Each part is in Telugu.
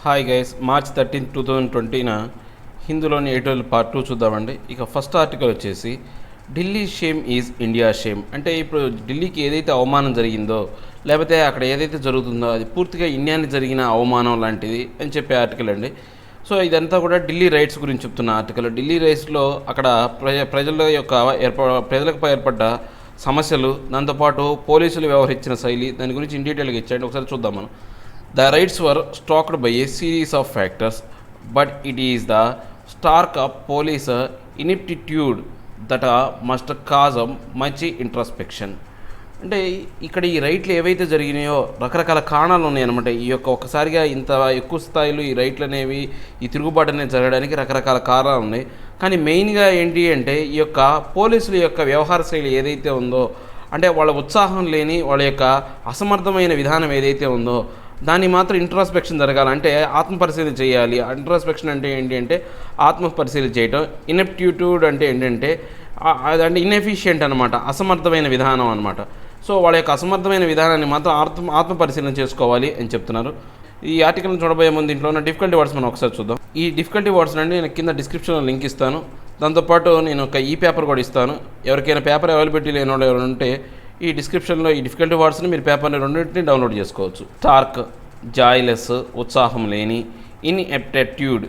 హాయ్ గైస్, మార్చ్ 13, 2020న హిందూలోని ఎడిటోరియల్ పార్ట్ 2 చూద్దామండి. ఇక ఫస్ట్ ఆర్టికల్ వచ్చేసి Delhi shame is India shame. అంటే ఇప్పుడు ఢిల్లీకి ఏదైతే అవమానం జరిగిందో లేకపోతే అక్కడ ఏదైతే జరుగుతుందో అది పూర్తిగా ఇండియాని జరిగిన అవమానం లాంటిది అని చెప్పే ఆర్టికల్ అండి. సో ఇదంతా కూడా ఢిల్లీ రైట్స్ గురించి చెప్తున్న ఆర్టికల్. ఢిల్లీ రైట్స్లో అక్కడ ప్రజలకు ఏర్పడ్డ సమస్యలు, దాంతోపాటు పోలీసులు వ్యవహరించిన శైలి, దాని గురించి ఇన్ డీటెయిల్గా ఇచ్చాడు. ఒకసారి చూద్దాం మనం. The rights were stalked by a series of factors, but it is the stark of police ineptitude that must cause much introspection. అంటే ఇక్కడ ఈ రైట్లు ఏవైతే జరిగినాయో రకరకాల కారణాలు ఉన్నాయన్నమాట. ఈ యొక్క ఒక్కసారిగా ఇంత ఎక్కువ స్థాయిలో ఈ రైట్లు అనేవి, ఈ తిరుగుబాటు అనేది జరగడానికి రకరకాల కారణాలు ఉన్నాయి. కానీ మెయిన్గా ఏంటి అంటే ఈ యొక్క పోలీసుల యొక్క వ్యవహార శైలి ఏదైతే ఉందో, అంటే వాళ్ళ ఉత్సాహం లేని, వాళ్ళ యొక్క అసమర్థమైన విధానం ఏదైతే ఉందో దాన్ని మాత్రం ఇంట్రాస్పెక్షన్ జరగాలంటే ఆత్మపరిశీలన చేయాలి. ఇంట్రాస్పెక్షన్ అంటే ఏంటి అంటే ఆత్మపరిశీలన చేయటం. ఇనెప్టిట్యూడ్ అంటే ఏంటంటే అదంటే ఇన్ఎఫిషియెంట్ అనమాట, అసమర్థమైన విధానం అనమాట. సో వాళ్ళ యొక్క అసమర్థమైన విధానాన్ని మాత్రం ఆత్మపరిశీలన చేసుకోవాలి అని చెప్తున్నారు. ఈ ఆర్టికల్ని చూడబోయే ముందు దీంట్లో ఉన్న డిఫికల్టీ వర్డ్స్ మనం ఒకసారి చూద్దాం. ఈ డిఫికల్టీ వర్డ్స్ అండి నేను కింద డిస్క్రిప్షన్లో లింక్ ఇస్తాను. దాంతోపాటు నేను ఒక పేపర్ కూడా ఇస్తాను. ఎవరికైనా పేపర్ అవైలబిలిటీ లేని వాళ్ళు ఎవరు ఉంటే ఈ డిస్క్రిప్షన్లో ఈ డిఫికల్టీ వర్డ్స్ని మీరు పేపర్ని రెండింటిని డౌన్లోడ్ చేసుకోవచ్చు. స్టార్క్, జాయ్లెస్, ఉత్సాహం లేని, ఇన్ఎప్టిట్యూడ్,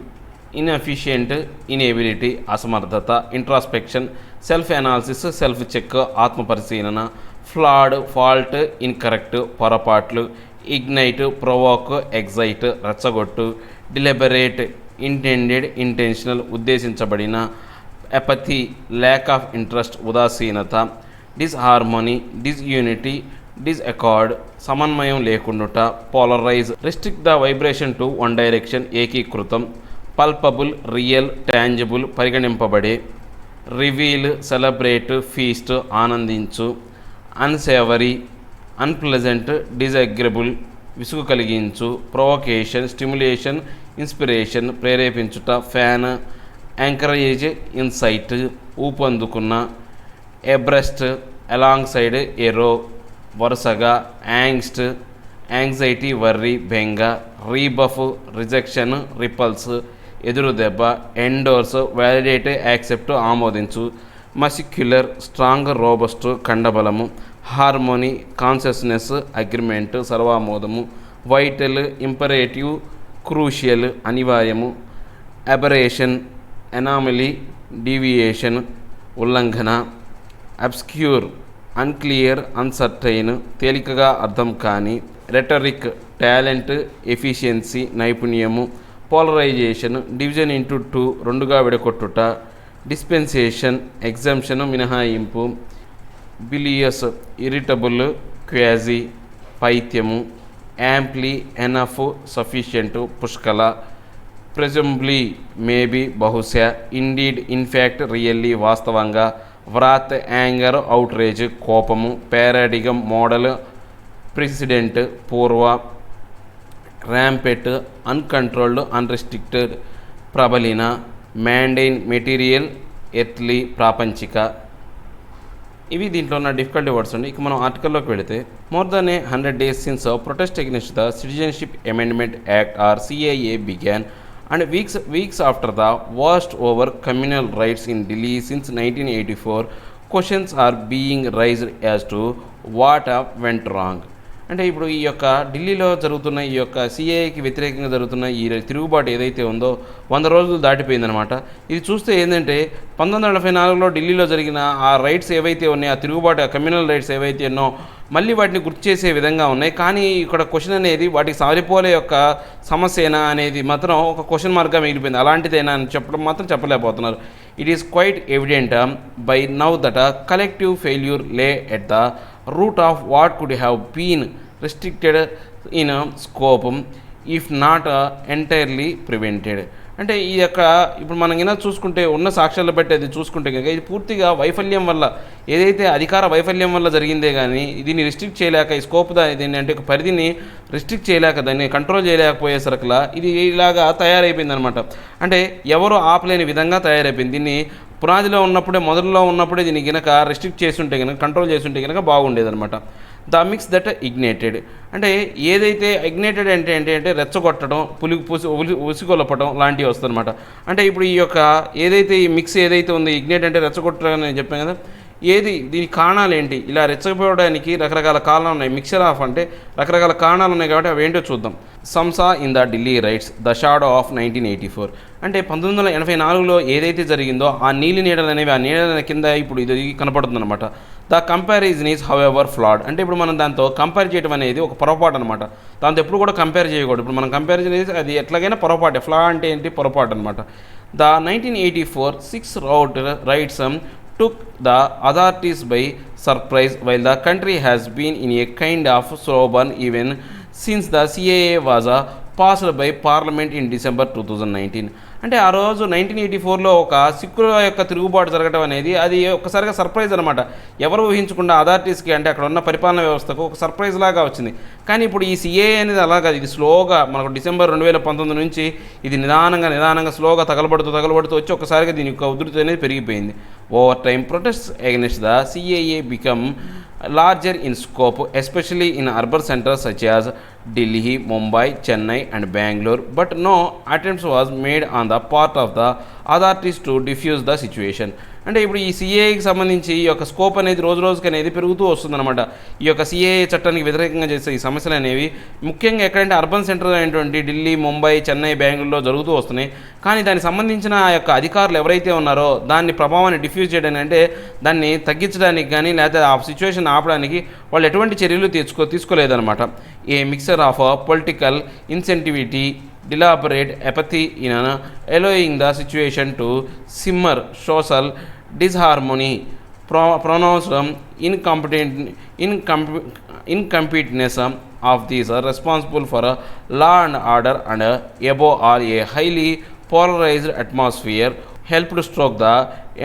ఇన్ఎఫిషియెంట్, ఇన్ఎబిలిటీ, అసమర్థత, introspection, self analysis, self check, ఆత్మపరిశీలన, ఫ్లాడ్, ఫాల్ట్, ఇన్కరెక్ట్, పొరపాట్లు, ఇగ్నైట్, ప్రొవోక్, ఎగ్జైట్, రెచ్చగొట్టు, డిలిబరేట్, ఇంటెండెడ్, ఇంటెన్షనల్, ఉద్దేశించబడిన, ఎపథీ, ల్యాక్ ఆఫ్ ఇంట్రెస్ట్, ఉదాసీనత, డిస్హార్మోనీ, డిస్యూనిటీ, డిస్అకార్డ్, సమన్వయం లేకుండుట, polarise, restrict the vibration to one direction, ఏకీకృతం, పల్పబుల్, రియల్, టాంజిబుల్, పరిగణింపబడే, రివీల్, సెలబ్రేట్, ఫీస్ట్, ఆనందించు, అన్సేవరీ, అన్ప్లెజెంట్, డిజగ్రబుల్, విసుగు కలిగించు, ప్రొవొకేషన్, స్టిమ్యులేషన్, ఇన్స్పిరేషన్, ప్రేరేపించుట, ఫ్యాన్, ఎంకరేజ్, ఇన్సైట్, ఊపందుకున్న, ఎబ్రెస్ట్, అలాంగ్ సైడ్, ఎరో, వరుసగా, యాంగ్స్ట్, యాంగ్జైటీ, వర్రీ, బెంగ, రీబఫ్, రిజెక్షన్, రిపల్స్, ఎదురు దెబ్బ, ఎండోర్స్, వ్యాలిడేట్, యాక్సెప్ట్, ఆమోదించు, మసిక్యులర్, స్ట్రాంగ్, రోబస్ట్, కండబలము, హార్మోనీ, కాన్షియస్నెస్, అగ్రిమెంట్, సర్వామోదము, వైటల్, ఇంపరేటివ్, క్రూషియల్, అనివార్యము, అబరేషన్, ఎనామలీ, డీవియేషన్, ఉల్లంఘన, అబ్స్క్యూర్, అన్క్లియర్, అన్సర్టైన్, తేలికగా అర్థం కాని, రెటరిక్, టాలెంట్, ఎఫిషియన్సీ, నైపుణ్యము, పోలరైజేషన్, డివిజన్ ఇంటూ టూ, రెండుగా విడగొట్టుట, డిస్పెన్సేషన్, ఎగ్జంప్షన్, మినహాయింపు, బిలియస్, ఇరిటబుల్, క్వాజీ, పైత్యము, యాంప్లీ, ఎనఫ్, సఫిషియంట్, పుష్కల, ప్రెజంబ్లీ, మేబీ, బహుశా, ఇండీడ్, ఇన్ఫ్యాక్ట్, రియల్లీ, వాస్తవంగా, వ్రాత్, యాంగర్, అవుట్రేజ్, కోపము, పారాడిగమ్, మోడల్, ప్రెసిడెంట్, పూర్వ, rampant, uncontrolled, unrestricted, ప్రబలిన, మ్యాండైన్, material, earthly, ప్రాపంచిక. ఇవి దీంట్లో ఉన్న డిఫికల్టీ వర్డ్స్ అండి. ఇక మనం ఆర్టికల్లోకి వెళితే, more than 100 days since protest against the Citizenship Amendment Act or CAA began, and weeks after the worst over communal rights in Delhi since 1984, questions are being raised as to what went wrong. అంటే ఇప్పుడు ఈ యొక్క ఢిల్లీలో జరుగుతున్న ఈ యొక్క సిఏఏకి వ్యతిరేకంగా జరుగుతున్న ఈ తిరుగుబాటు ఏదైతే ఉందో 100 రోజులు దాటిపోయిందనమాట. ఇది చూస్తే ఏంటంటే 1944లో ఢిల్లీలో జరిగిన ఆ రైట్స్ ఏవైతే ఉన్నాయో, ఆ తిరుగుబాటు, ఆ కమ్యూనల్ రైట్స్ ఏవైతే ఉన్నో మళ్ళీ వాటిని గుర్తు చేసే విధంగా ఉన్నాయి. కానీ ఇక్కడ క్వశ్చన్ అనేది వాటికి సరిపోలే యొక్క సమస్యేనా అనేది మాత్రం ఒక క్వశ్చన్ మార్క్గా మిగిలిపోయింది. అలాంటిదేనా అని చెప్పడం మాత్రం చెప్పలేకపోతున్నారు. It is quite evident by now that collective failure lay at the root of what could have been restricted in scope if not entirely prevented. అంటే ఈ యొక్క ఇప్పుడు మనం కనుక చూసుకుంటే ఉన్న సాక్ష్యాలు బట్టి అది చూసుకుంటే కనుక ఇది పూర్తిగా వైఫల్యం వల్ల, ఏదైతే అధికార వైఫల్యం వల్ల జరిగిందే కానీ దీన్ని రిస్ట్రిక్ట్ చేయలేక, ఈ స్కోప్ దీన్ని అంటే ఒక పరిధిని రిస్ట్రిక్ట్ చేయలేక, దాన్ని కంట్రోల్ చేయలేకపోయేసరికలా ఇది ఇలాగా తయారైపోయింది అనమాట. అంటే ఎవరు ఆపలేని విధంగా తయారైపోయింది. దీన్ని పునాదిలో ఉన్నప్పుడే, మొదట్లో ఉన్నప్పుడే దీన్ని కనుక రిస్ట్రిక్ట్ చేస్తుంటే కనుక, కంట్రోల్ చేస్తుంటే కనుక బాగుండేదన్నమాట. The mix that ignited. అంటే ఏదైతే ఇగ్నేటెడ్ అంటే రెచ్చగొట్టడం, ఉసిగొలపడం లాంటివి వస్తుందన్నమాట. అంటే ఇప్పుడు ఈ యొక్క ఏదైతే ఈ మిక్స్ ఏదైతే ఉందో, ఇగ్నేట్ అంటే రెచ్చగొట్టడం అని నేను చెప్పాను కదా, దీని కారణాలు ఏంటి? ఇలా రెచ్చగొట్టడానికి రకరకాల కారణాలు ఉన్నాయి. మిక్సర్ ఆఫ్ అంటే రకరకాల కారణాలు ఉన్నాయి కాబట్టి అవి ఏంటో చూద్దాం. Some saw in the Delhi riots the shadow of 1984. అంటే 1984లో ఏదైతే జరిగిందో ఆ నీలి నీడలు అనేవి, ఆ నీడల కింద ఇప్పుడు ఇది కనపడుతుందన్నమాట. The comparison is however flawed. అంటే ఇప్పుడు మనం దాంతో కంపేర్ చేయడం అనేది ఒక పొరపాటు అనమాట. దాంతో ఎప్పుడు కూడా కంపేర్ చేయకూడదు. ఇప్పుడు మనం కంపారిజన్ చేసి అది ఎట్లాగైనా పొరపాటే. ఫ్లా అంటే ఏంటి? పొరపాటు అనమాట. The 1984 6 route rights took the authorities by surprise, while the country has been in a kind of slow burn even since the CAA was passed by Parliament in December 2019. అంటే ఆ రోజు 1984లో ఒక సిక్కుల యొక్క తిరుగుబాటు జరగడం అనేది అది ఒక్కసారిగా సర్ప్రైజ్ అనమాట. ఎవరు ఊహించకుండా అథారిటీస్కి, అంటే అక్కడ ఉన్న పరిపాలన వ్యవస్థకు ఒక సర్ప్రైజ్ లాగా వచ్చింది. కానీ ఇప్పుడు ఈ సిఏఏ అనేది అలా కాదు. ఇది స్లోగా మనకు డిసెంబర్ 2019 నుంచి ఇది నిదానంగా స్లోగా తగలబడుతూ వచ్చి ఒక్కసారిగా దీని యొక్క ఉధృతి అనేది పెరిగిపోయింది. Over time protest against the CAA become larger in scope, especially in urban centers such as Delhi, Mumbai, Chennai and Bangalore, but no attempts was made on the part of the authorities to diffuse the situation. అంటే ఇప్పుడు ఈ సిఏఏకి సంబంధించి ఈ యొక్క స్కోప్ అనేది రోజుకి అనేది పెరుగుతూ వస్తుందన్నమాట. ఈ యొక్క సిఏఏ చట్టానికి వ్యతిరేకంగా చేసే ఈ సమస్యలు అనేవి ముఖ్యంగా ఎక్కడంటే అర్బన్ సెంటర్ అయినటువంటి ఢిల్లీ, ముంబై, చెన్నై, బెంగళూరులో జరుగుతూ వస్తున్నాయి. కానీ దానికి సంబంధించిన ఆ యొక్క అధికారులు ఎవరైతే ఉన్నారో దాన్ని ప్రభావాన్ని డిఫ్యూజ్ చేయడానికి, అంటే దాన్ని తగ్గించడానికి కానీ లేకపోతే ఆ సిచ్యువేషన్ ఆపడానికి వాళ్ళు ఎటువంటి చర్యలు తీసుకోలేదన్నమాట. A mixture of political insensitivity, deliberate apathy in allowing the situation to simmer, social disharmony, pronounced incompetence of these are responsible for law and order and above all a highly polarized atmosphere helped to stoke the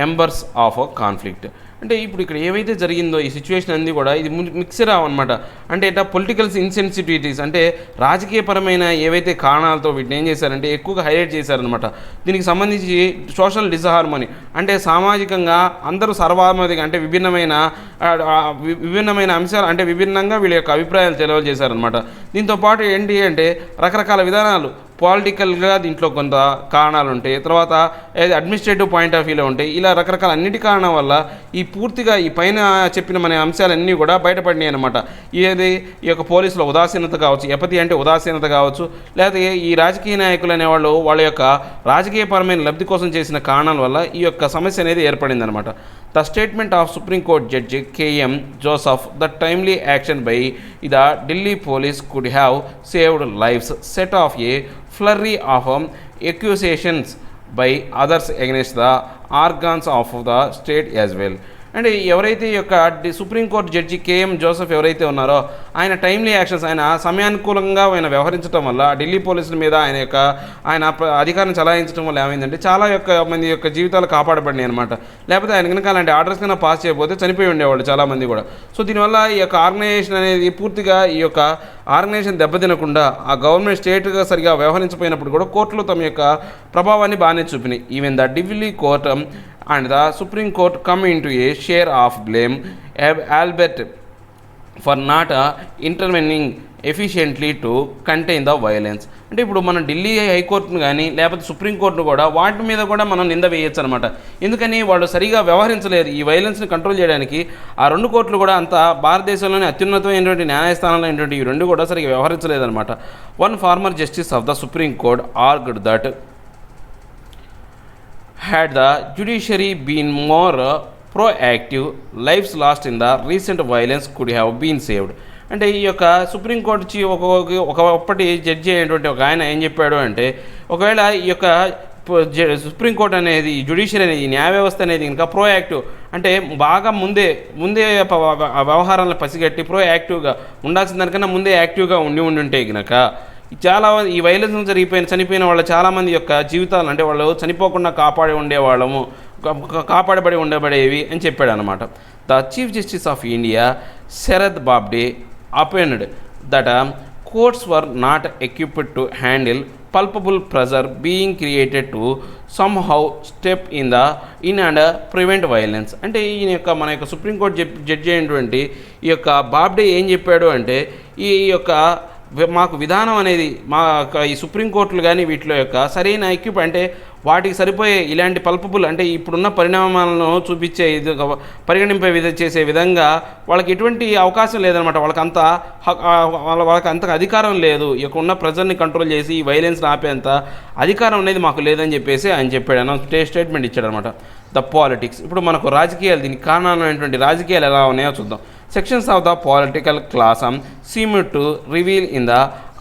embers of a conflict. అంటే ఇప్పుడు ఇక్కడ ఏవైతే జరిగిందో ఈ సిచ్యువేషన్ అన్నీ కూడా ఇది మిక్సర్ అనమాట. అంటే ఇట్లా పొలిటికల్ ఇన్సెన్సిటివిటీస్, అంటే రాజకీయపరమైన ఏవైతే కారణాలతో వీటిని ఏం చేశారంటే ఎక్కువగా హైలైట్ చేశారనమాట. దీనికి సంబంధించి సోషల్ డిస్హార్మనీ, అంటే సామాజికంగా అందరూ సర్వాత్మకంగా, అంటే విభిన్నమైన అంశాలు, అంటే విభిన్నంగా వీళ్ళ యొక్క అభిప్రాయాలు తెలియజేశారనమాట. దీంతోపాటు ఏంటి అంటే రకరకాల విధానాలు పొలిటికల్గా దీంట్లో కొంత కారణాలు ఉంటాయి, తర్వాత అడ్మినిస్ట్రేటివ్ పాయింట్ ఆఫ్ వ్యూలో ఉంటాయి. ఇలా రకరకాల అన్నిటి కారణం వల్ల ఈ పూర్తిగా ఈ పైన చెప్పిన మన అంశాలన్నీ కూడా బయటపడినాయి అనమాట. ఈ యొక్క పోలీసుల ఉదాసీనత కావచ్చు, ఎపతి అంటే ఉదాసీనత కావచ్చు, లేకపోతే ఈ రాజకీయ నాయకులు అనేవాళ్ళు వాళ్ళ యొక్క రాజకీయపరమైన లబ్ధి కోసం చేసిన కారణాల వల్ల ఈ యొక్క సమస్య అనేది ఏర్పడింది అనమాట. The statement of Supreme Court judge KM Joseph, the timely action by the Delhi police could have saved lives, set off a flurry of accusations by others against the organs of the state as well. అంటే ఎవరైతే ఈ యొక్క సుప్రీంకోర్టు జడ్జి KM Joseph ఎవరైతే ఉన్నారో ఆయన టైమ్లీ యాక్షన్స్, ఆయన సమయానుకూలంగా ఆయన వ్యవహరించడం వల్ల ఢిల్లీ పోలీసుల మీద ఆయన అధికారం చలాయించడం వల్ల ఏమైందంటే చాలా మంది యొక్క జీవితాలు కాపాడబడినాయి అనమాట. లేకపోతే ఆయన కనుక అలాంటి ఆర్డర్స్ కన్నా పాస్ చేయకపోతే చనిపోయి ఉండేవాళ్ళు చాలామంది కూడా. సో దీనివల్ల ఈ యొక్క ఆర్గనైజేషన్ అనేది పూర్తిగా ఈ యొక్క ఆర్గనైజేషన్ దెబ్బతినకుండా ఆ గవర్నమెంట్ స్టేట్గా సరిగా వ్యవహరించకపోయినప్పుడు కూడా కోర్టులు తమ యొక్క ప్రభావాన్ని బాగానే చూపినాయి. Even the Delhi court and the Supreme Court come into a share of blame, albeit for not intervening efficiently to contain the violence. అంటే ఇప్పుడు మనం ఢిల్లీ హైకోర్టును కానీ లేకపోతే సుప్రీంకోర్టును కూడా వాటి మీద కూడా మనం నింద వేయచ్చు అనమాట. ఎందుకని వాళ్ళు సరిగా వ్యవహరించలేదు. ఈ వైలెన్స్ని కంట్రోల్ చేయడానికి ఆ రెండు కోర్టులు కూడా అంత భారతదేశంలోని అత్యున్నతమైనటువంటి న్యాయస్థానంలో అయినటువంటి ఈ రెండు కూడా సరిగా వ్యవహరించలేదన్నమాట. One former justice of the Supreme Court argued that had the judiciary been more proactive, lives lost in the recent violence could have been saved. అంటే ఈ యొక్క సుప్రీంకోర్టు ఒకప్పటి జడ్జి అయినటువంటి ఒక ఆయన ఏం చెప్పాడు అంటే, ఒకవేళ ఈ యొక్క సుప్రీంకోర్టు అనేది, జ్యుడిషియరీ అనేది, ఈ న్యాయ వ్యవస్థ అనేది ఇంకా ప్రోయాక్టివ్, అంటే బాగా ముందే వ్యవహారాలను పసిగట్టి ప్రోయాక్టివ్గా ఉండాల్సిన దానికన్నా ముందే యాక్టివ్గా ఉంటే కనుక చాలా ఈ వైలెన్స్ చనిపోయిన వాళ్ళ చాలామంది యొక్క జీవితాలు, అంటే వాళ్ళు చనిపోకుండా కాపాడబడి ఉండబడేవి అని చెప్పాడు అనమాట. The chief justice of India Sharad Bobde opined that courts were not equipped to handle palpable pressure being created to somehow step in and prevent violence. అంటే ఈయన యొక్క మన యొక్క సుప్రీంకోర్టు జడ్జి అయినటువంటి ఈ యొక్క బాబ్డే ఏం చెప్పాడు అంటే ఈ యొక్క మాకు విధానం అనేది మా ఈ సుప్రీంకోర్టులు కానీ వీటిలో యొక్క సరైన ఎక్విప్ అంటే వాటికి సరిపోయే ఇలాంటి పల్పబుల్ అంటే ఇప్పుడున్న పరిణామాలను చూపించే ఇది పరిగణింపే చేసే విధంగా వాళ్ళకి ఎటువంటి అవకాశం లేదనమాట. వాళ్ళకి అంత అధికారం లేదు. ఇక ఉన్న ప్రజల్ని కంట్రోల్ చేసి ఈ వైలెన్స్ని ఆపేంత అధికారం అనేది మాకు లేదని చెప్పేసి ఆయన చెప్పాడు అన్న స్టేట్మెంట్ ఇచ్చాడనమాట. ద పాలిటిక్స్, ఇప్పుడు మనకు రాజకీయాలు దీనికి కారణమైనటువంటి రాజకీయాలు ఎలా ఉన్నాయో చూద్దాం. Sections of the political class seem to reveal in the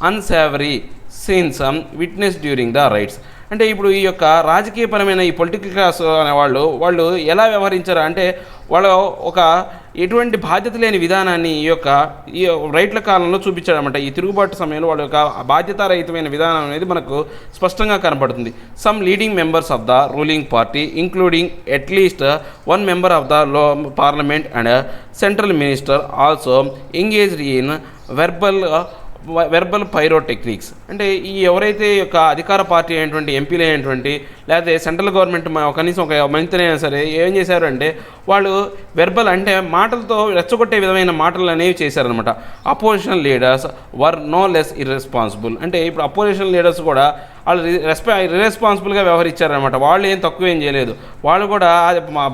unsavory scenes witnessed during the riots. అంటే ఇప్పుడు ఈ యొక్క రాజకీయపరమైన ఈ పొలిటికల్ క్లాస్ అనే వాళ్ళు ఎలా వ్యవహరించారు అంటే వాళ్ళు ఒక ఎటువంటి బాధ్యత లేని విధానాన్ని ఈ రైట్ల కాలంలో చూపించారన్నమాట. ఈ తిరుగుబాటు సమయంలో వాళ్ళ యొక్క బాధ్యతారహితమైన విధానం అనేది మనకు స్పష్టంగా కనపడుతుంది. Some leading members of the ruling party including at least one member of the parliament and central minister also engaged in verbal pyrotechnics. అంటే ఈ ఎవరైతే యొక్క అధికార పార్టీ అయినటువంటి ఎంపీలు అయినటువంటి లేకపోతే సెంట్రల్ గవర్నమెంట్ కనీసం ఒక మంత్రి అయినా సరే ఏం చేశారు అంటే వాళ్ళు వెర్బల్ అంటే మాటలతో రెచ్చగొట్టే విధమైన మాటలు అనేవి చేశారనమాట. Opposition leaders were no less irresponsible. అంటే ఇప్పుడు అపోజిషన్ లీడర్స్ కూడా వాళ్ళు ఇర్రెస్పాన్సిబుల్గా వ్యవహరించారనమాట. వాళ్ళు ఏం తక్కువ ఏం చేయలేదు, వాళ్ళు కూడా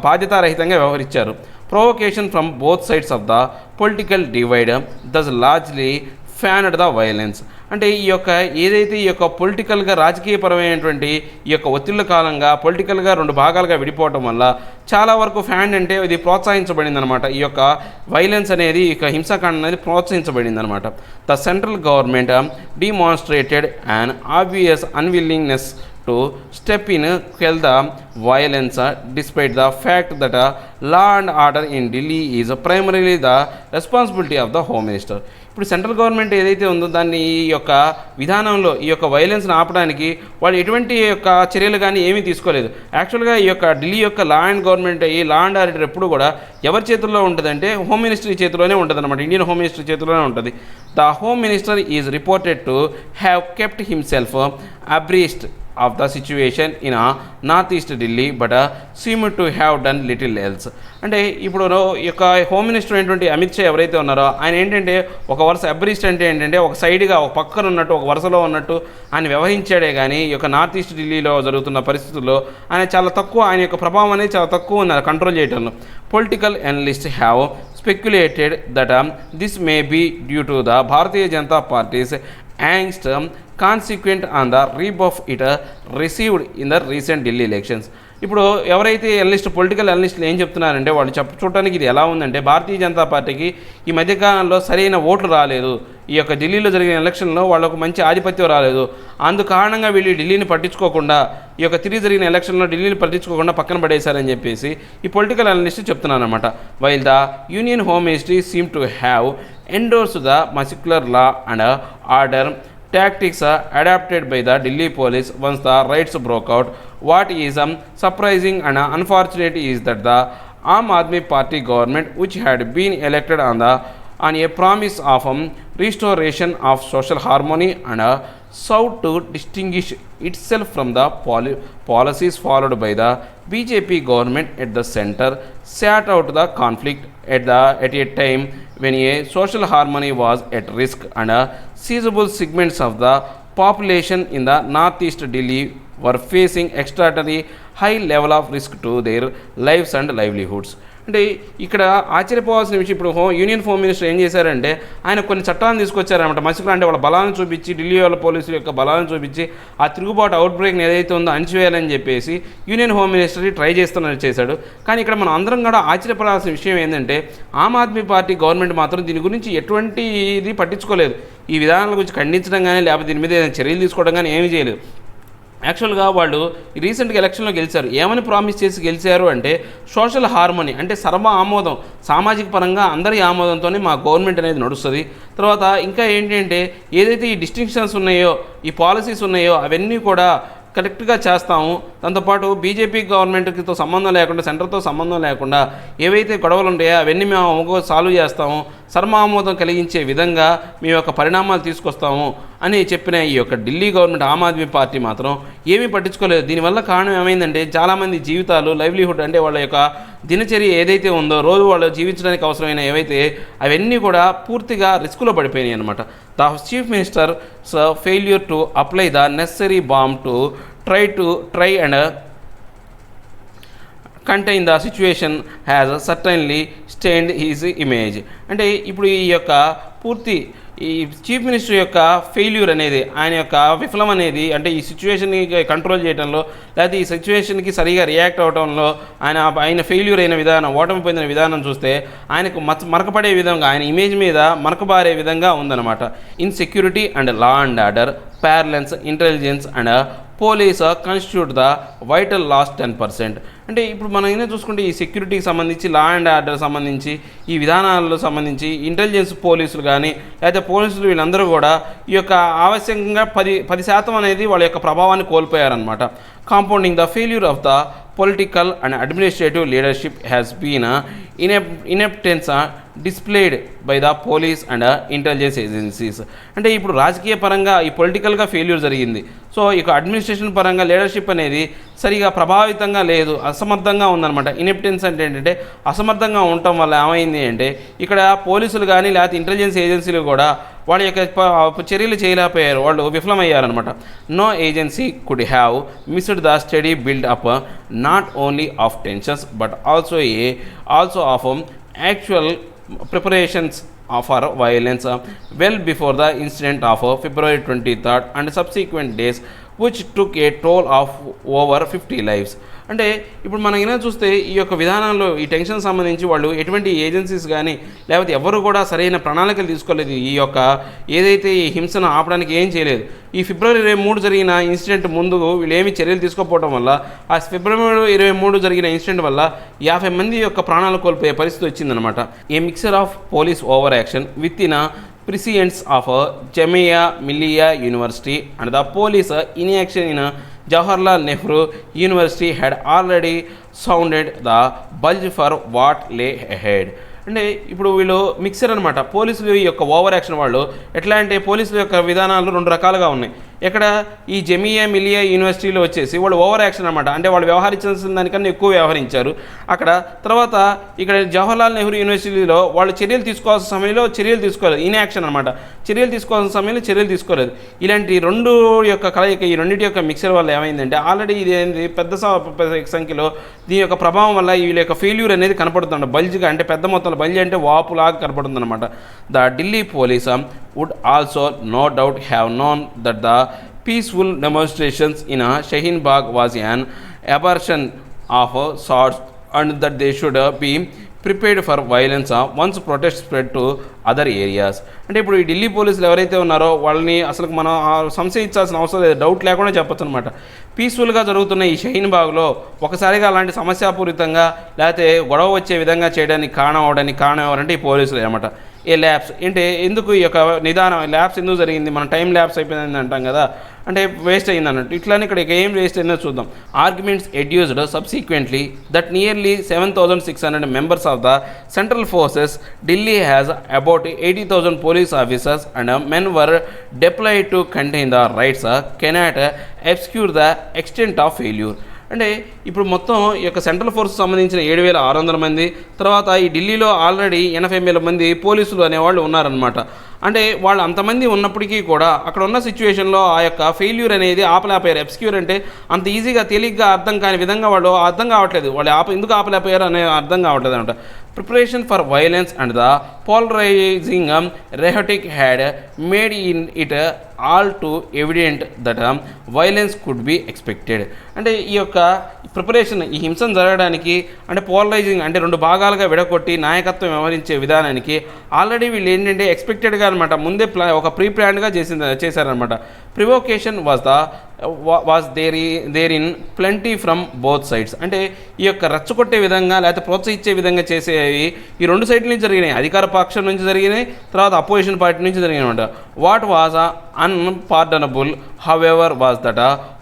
బాధ్యతారహితంగా వ్యవహరించారు. Provocation from both sides of the political divide thus largely fanned the violence. అంటే ఈ యొక్క ఏదైతే ఈ యొక్క పొలిటికల్గా రాజకీయపరమైనటువంటి ఈ యొక్క ఒత్తిళ్ల కాలంగా పొలిటికల్గా రెండు భాగాలుగా విడిపోవటం వల్ల చాలా వరకు ఫ్యాన్ అంటే ఇది ప్రోత్సహించబడింది అనమాట. ఈ యొక్క వైలెన్స్ అనేది ఈ యొక్క హింసాకాండ అనేది ప్రోత్సహించబడింది అనమాట. The central government demonstrated and obvious unwillingness to step in quell the violence despite the fact that law and order in Delhi is primarily the responsibility of the Home Minister. ఇప్పుడు సెంట్రల్ గవర్నమెంట్ ఏదైతే ఉందో దాన్ని ఈ యొక్క విధానంలో ఈ యొక్క వైలెన్స్ని ఆపడానికి వాళ్ళు ఎటువంటి యొక్క చర్యలు కానీ ఏమీ తీసుకోలేదు. యాక్చువల్గా ఈ యొక్క ఢిల్లీ యొక్క లా అండ్ గవర్నమెంట్ ఈ లా అండ్ ఆర్డర్ ఎప్పుడు కూడా ఎవరి చేతుల్లో ఉంటుందంటే హోమ్ మినిస్ట్రీ చేతిలోనే ఉంటుంది అనమాట. ఇండియన్ హోమ్ మినిస్ట్రీ చేతిలోనే ఉంటుంది. The home minister is reported to have kept himself abreast of the situation in northeast Delhi but seemed to have done little else. అంటే ఇప్పుడు ఈ యొక్క హోమ్ మినిస్టర్ అయినటువంటి అమిత్ షా ఎవరైతే ఉన్నారో ఆయన ఏంటంటే ఒక వరుస అబ్రీస్ట్ అంటే ఏంటంటే ఒక సైడ్గా ఒక పక్కన ఉన్నట్టు ఒక వరుసలో ఉన్నట్టు ఆయన వ్యవహరించాడే కానీ ఈ యొక్క నార్త్ ఈస్ట్ ఢిల్లీలో జరుగుతున్న పరిస్థితుల్లో ఆయన చాలా తక్కువ, ఆయన యొక్క ప్రభావం అనేది చాలా తక్కువ ఉంది కంట్రోల్ చేయడంలో. Political analyst have speculated that this may be due to the Bharatiya Janata party's angst consequent on the rebuff it received in the recent Delhi elections. ఇప్పుడు ఎవరైతే పొలిటికల్ అనలిస్టులు ఏం చెప్తున్నారంటే వాళ్ళు చూడటానికి ఇది ఎలా ఉందంటే భారతీయ జనతా పార్టీకి ఈ మధ్యకాలంలో సరైన ఓట్లు రాలేదు. ఈ యొక్క ఢిల్లీలో జరిగిన ఎలక్షన్లో వాళ్ళకు మంచి ఆధిపత్యం రాలేదు. అందు కారణంగా వీళ్ళు ఢిల్లీని పట్టించుకోకుండా ఈ యొక్క తిరిగి జరిగిన ఎలక్షన్లో ఢిల్లీని పట్టించుకోకుండా పక్కన పడేశారని చెప్పేసి ఈ పొలిటికల్ అనలిస్ట్ చెప్తున్నారన్నమాట. While the union home ministry seem to have endorse the muscular law and order tactics adapted by the Delhi police once the riots broke out. What is surprising and unfortunate is that the Aam Aadmi Party government, which had been elected on a promise of restoration of social harmony and sought to distinguish itself from the policies followed by the BJP government at the center, sat out the conflict at a time when a social harmony was at risk and sizable segments of the population in the northeast Delhi were facing extraordinary high level of risk to their lives and livelihoods. అంటే ఇక్కడ ఆశ్చర్యపోవాల్సిన విషయం ఇప్పుడు యూనియన్ హోమ్ మినిస్టర్ ఏం చేశారంటే ఆయన కొన్ని చట్టాలను తీసుకొచ్చారనమాట. మసికులు అంటే వాళ్ళ బలాన్ని చూపించి ఢిల్లీ వాళ్ళ పోలీసుల యొక్క బలాన్ని చూపించి ఆ తిరుగుబాటు అవుట్ బ్రేక్ని ఏదైతే ఉందో అణచివేయాలని చెప్పేసి యూనియన్ హోమ్ మినిస్టర్ ట్రై చేశాడు. కానీ ఇక్కడ మనం అందరం కూడా ఆశ్చర్యపడాల్సిన విషయం ఏంటంటే ఆమ్ ఆద్మీ పార్టీ గవర్నమెంట్ మాత్రం దీని గురించి ఎటువంటి ఇది పట్టించుకోలేదు. ఈ విధానాల గురించి ఖండించడం కానీ లేకపోతే దీని మీద ఏదైనా చర్యలు తీసుకోవడం కానీ ఏమీ చేయలేదు. యాక్చువల్గా వాళ్ళు రీసెంట్గా ఎలక్షన్లో గెలిచారు. ఏమని ప్రామిస్ చేసి గెలిచారు అంటే సోషల్ హార్మోనీ అంటే సర్వ ఆమోదం, సామాజిక పరంగా అందరి ఆమోదంతోనే మా గవర్నమెంట్ అనేది నడుస్తుంది. తర్వాత ఇంకా ఏంటంటే ఏదైతే ఈ డిస్టింక్షన్స్ ఉన్నాయో ఈ పాలసీస్ ఉన్నాయో అవన్నీ కూడా కరెక్ట్గా చేస్తాము. దాంతోపాటు బీజేపీ గవర్నమెంట్తో సంబంధం లేకుండా సెంటర్తో సంబంధం లేకుండా ఏవైతే గొడవలు ఉంటాయో అవన్నీ మేము సాల్వ్ చేస్తాము, సర్వామోదం కలిగించే విధంగా మీ యొక్క పరిణామాలు తీసుకొస్తాము అని చెప్పిన ఈ యొక్క ఢిల్లీ గవర్నమెంట్ ఆమ్ ఆద్మీ పార్టీ మాత్రం ఏమీ పట్టించుకోలేదు. దీనివల్ల కారణం ఏమైందంటే చాలామంది జీవితాలు, లైవ్లీహుడ్ అంటే వాళ్ళ యొక్క దినచర్య ఏదైతే ఉందో, రోజు వాళ్ళు జీవించడానికి అవసరమైన ఏవైతే అవన్నీ కూడా పూర్తిగా రిస్కులో పడిపోయినాయి అనమాట. The chief minister failure to apply the necessary bomb to try and contain the situation has certainly stained his image. అంటే ఇప్పుడు ఈ యొక్క పూర్తి ఈ చీఫ్ మినిస్టర్ యొక్క ఫెయిల్యూర్ అనేది, ఆయన యొక్క విఫలం అనేది, అంటే ఈ సిచ్యువేషన్ని కంట్రోల్ చేయడంలో లేకపోతే ఈ సిచ్యువేషన్కి సరిగా రియాక్ట్ అవ్వడంలో ఆయన ఫెయిల్యూర్ అయిన విధానం, ఓటమి పొందిన విధానం చూస్తే ఆయనకు మరకపడే విధంగా, ఆయన ఇమేజ్ మీద మరకబారే విధంగా ఉందన్నమాట. In security and law and order, parlance, intelligence and police constitute the vital last 10%. అంటే ఇప్పుడు మనం అయినా చూసుకుంటే ఈ సెక్యూరిటీకి సంబంధించి, లా అండ్ ఆర్డర్ సంబంధించి, ఈ విధానాలకు సంబంధించి ఇంటెలిజెన్స్ పోలీసులు కానీ లేకపోతే పోలీసులు వీళ్ళందరూ కూడా ఈ యొక్క ఆవశ్యకంగా 10% అనేది వాళ్ళ యొక్క ప్రభావాన్ని కోల్పోయారనమాట. Compounding the failure of the political and administrative leadership has been ineptness displayed by the police and intelligence agencies. అంటే ఇప్పుడు రాజకీయ పరంగా ఈ పొలిటికల్గా ఫెయిల్యూర్ జరిగింది. సో ఇక అడ్మినిస్ట్రేషన్ పరంగా లీడర్షిప్ అనేది సరిగా ప్రభావితంగా లేదు, అసమర్థంగా ఉందన్నమాట. ఇనెప్టెన్స్ అంటే ఏంటంటే అసమర్థంగా ఉండటం వల్ల ఏమైంది అంటే ఇక్కడ పోలీసులు కానీ లేకపోతే ఇంటెలిజెన్స్ ఏజెన్సీలు కూడా వాళ్ళ యొక్క చర్యలు చేయలేకపోయారు, వాళ్ళు విఫలమయ్యారనమాట. No agency could have missed the steady build up not only of tensions but also of actual preparations for violence well before the incident of February 23rd and subsequent days which took a toll of over 50 lives. అంటే ఇప్పుడు మనం ఏమైనా చూస్తే ఈ యొక్క విధానంలో ఈ టెన్షన్ సంబంధించి వాళ్ళు ఎటువంటి ఏజెన్సీస్ కానీ లేకపోతే ఎవరు కూడా సరైన ప్రణాళికలు తీసుకోలేదు. ఈ యొక్క ఏదైతే ఈ హింసను ఆపడానికి ఏం చేయలేదు. ఈ ఫిబ్రవరి 23 జరిగిన ఇన్సిడెంట్ ముందు వీళ్ళు ఏమి చర్యలు తీసుకోకపోవడం వల్ల ఆ ఫిబ్రవరి 23 జరిగిన ఇన్సిడెంట్ వల్ల 50 మంది యొక్క ప్రాణాలు కోల్పోయే పరిస్థితి వచ్చిందనమాట. A mixture of police over action within precedents of Jamia Millia University and the police inaction in Jawaharlal Nehru University had already sounded the bulge for what lay ahead. అంటే ఇప్పుడు వీళ్ళు మిక్సర్ అనమాట. పోలీసులు యొక్క ఓవర్ యాక్షన్ వాళ్ళు ఎట్లా అంటే పోలీసుల యొక్క విధానాలు 2 రకాలుగా ఉన్నాయి. ఇక్కడ ఈ జమియా మిలియా యూనివర్సిటీలో వచ్చేసి వాళ్ళు ఓవర్ యాక్షన్ అనమాట. అంటే వాళ్ళు వ్యవహరించాల్సిన దానికన్నా ఎక్కువ వ్యవహరించారు అక్కడ. తర్వాత ఇక్కడ జవహర్లాల్ నెహ్రూ యూనివర్సిటీలో వాళ్ళు చర్యలు తీసుకోవాల్సిన సమయంలో చర్యలు తీసుకోలేదు, ఇన్యాక్షన్ అనమాట. చర్యలు తీసుకోవాల్సిన సమయంలో చర్యలు తీసుకోలేదు. ఇలాంటి 2 యొక్క కలయిక, ఈ రెండింటి యొక్క మిక్సర్ వల్ల ఏమైందంటే ఆల్రెడీ ఇది ఏంది పెద్ద సంఖ్యలో దీని యొక్క ప్రభావం వల్ల వీళ్ళ యొక్క ఫెయిల్యూర్ అనేది కనపడుతుంది. బల్జ్గా అంటే పెద్ద మొత్తంలో, బల్జ్ అంటే వాపులాగా కనపడుతుంది అనమాట. The Delhi police would also no doubt have known that the peaceful demonstrations in Shaheen Bagh was an aberration of sorts and that they should be prepared for violence once protests spread to other areas. అంటే ఇప్పుడు ఈ ఢిల్లీ పోలీసులు ఎవరైతే ఉన్నారో వాళ్ళని అసలు మనం సంశయించాల్సిన అవసరం లేదు, డౌట్ లేకుండా చెప్పచ్చు అనమాట. పీస్ఫుల్గా జరుగుతున్న ఈ షహీన్ బాగ్లో ఒకసారిగా అలాంటి సమస్యాపూరితంగా లేకపోతే గొడవ వచ్చే విధంగా చేయడానికి కారణం ఎవరంటే ఈ పోలీసులు అనమాట. ఏ ల్యాబ్స్ అంటే ఎందుకు ఈ యొక్క నిదానం ల్యాబ్స్ ఎందుకు జరిగింది, మనం టైం ల్యాబ్స్ అయిపోయింది అంటాం కదా, అంటే వేస్ట్ అయింది అన్నట్టు. ఇట్లానే ఇక్కడ ఏం వేస్ట్ అయిందో చూద్దాం. Arguments adduced subsequently that nearly 7,600 members of the central forces Delhi has about 80,000 police officers and men were deployed to contain the riots cannot obscure the extent of failure. అంటే ఇప్పుడు మొత్తం ఈ యొక్క సెంట్రల్ ఫోర్స్ సంబంధించిన 7,600 మంది, తర్వాత ఈ ఢిల్లీలో ఆల్రెడీ 80,000 మంది పోలీసులు అనేవాళ్ళు ఉన్నారనమాట. అంటే వాళ్ళు అంతమంది ఉన్నప్పటికీ కూడా అక్కడ ఉన్న సిచ్యువేషన్లో ఆ యొక్క ఫెయిల్యూర్ అనేది ఆపలేకపోయారు. ఎబ్స్క్యూర్ అంటే అంత ఈజీగా తేలిగ్గా అర్థం కాని విధంగా వాళ్ళు అర్థం కావట్లేదు, వాళ్ళు ఎందుకు ఆపలేకపోయారు అనే అర్థం కావట్లేదు అనమాట. Preparation for violence and the polarising rhetoric had made it all too evident that violence could be expected. అంటే ఈ యొక్క ప్రిపరేషన్, ఈ హింసను జరగడానికి అంటే పోలరైజింగ్ అంటే 2 భాగాలుగా విడగొట్టి నాయకత్వం వ్యవహరించే విధానానికి ఆల్రెడీ వీళ్ళు ఏంటంటే ఎక్స్పెక్టెడ్గా అనమాట, ముందే ఒక ప్రీ ప్లాన్డ్గా చేశారనమాట. Provocation was there in plenty from both sides. అంటే ఈ యొక్క రెచ్చగొట్టే విధంగా లేకపోతే ప్రోత్సహించే విధంగా చేసేవి ఈ 2 సైడ్ల నుంచి జరిగినాయి. అధికార పక్షం నుంచి జరిగినాయి, తర్వాత అపోజిషన్ పార్టీ నుంచి జరిగినాయి అనమాట. What was unpardonable however was that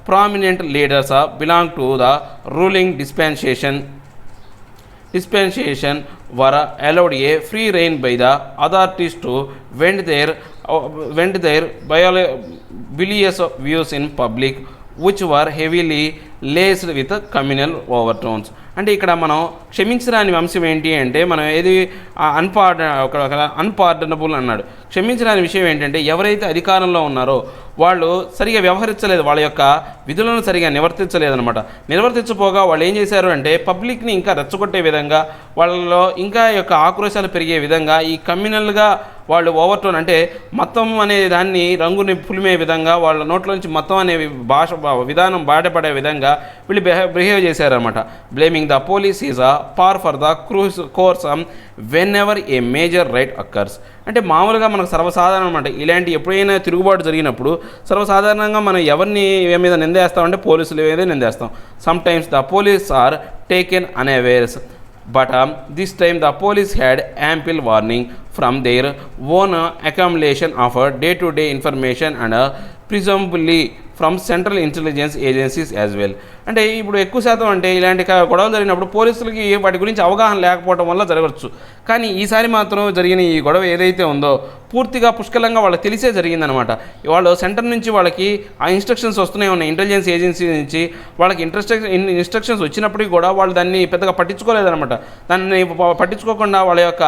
prominent leaders belong to the ruling dispensation were allowed a free rein by the authorities to vent their went their bilious views in public which were heavily laced with communal overtones. అంటే ఇక్కడ మనం క్షమించరాని అంశం ఏంటి అంటే మనం ఏది అన్పార్డనబుల్ అన్నాడు. క్షమించరాని విషయం ఏంటంటే ఎవరైతే అధికారంలో ఉన్నారో వాళ్ళు సరిగా వ్యవహరించలేదు, వాళ్ళ యొక్క విధులను సరిగా నిర్వర్తించలేదన్నమాట. నిర్వర్తించపోగా వాళ్ళు ఏం చేశారు అంటే పబ్లిక్ని ఇంకా రెచ్చగొట్టే విధంగా, వాళ్ళలో ఇంకా యొక్క ఆక్రోశాలు పెరిగే విధంగా ఈ కమ్యూనల్గా వాళ్ళు ఓవర్టోన్ అంటే మతం అనే దాన్ని రంగుని పులిమే విధంగా, వాళ్ళ నోట్లో నుంచి మతం అనే విధానం బాటపడే విధంగా వీళ్ళు బిహేవ్ చేశారన్నమాట. Blaming the police is a par for the course whenever a major riot occurs. అంటే మామూలుగా మనకు సర్వసాధారణం అనమాట. ఇలాంటి ఎప్పుడైనా తిరుగుబాటు జరిగినప్పుడు సర్వసాధారణంగా మనం ఎవరిని మీద నిందేస్తామంటే పోలీసులు మీద నిందేస్తాం. Sometimes the police are taken unawares but this time the police had ample warning from their own accumulation of day to day information and presumably from central intelligence agencies as well. అంటే ఇప్పుడు ఎక్కువ శాతం అంటే ఇలాంటి గొడవలు జరిగినప్పుడు పోలీసులకి వాటి గురించి అవగాహన లేకపోవడం వల్ల జరగవచ్చు. కానీ ఈసారి మాత్రం జరిగిన ఈ గొడవ ఏదైతే ఉందో పూర్తిగా పుష్కలంగా వాళ్ళకి తెలిసే జరిగిందనమాట. వాళ్ళు సెంటర్ నుంచి వాళ్ళకి ఆ ఇన్స్ట్రక్షన్స్ వస్తూనే ఉన్నాయి, ఇంటెలిజెన్స్ ఏజెన్సీ నుంచి వాళ్ళకి ఇన్స్ట్రక్షన్స్ వచ్చినప్పటికీ కూడా వాళ్ళు దాన్ని పెద్దగా పట్టించుకోలేదనమాట. దాన్ని పట్టించుకోకుండా వాళ్ళ యొక్క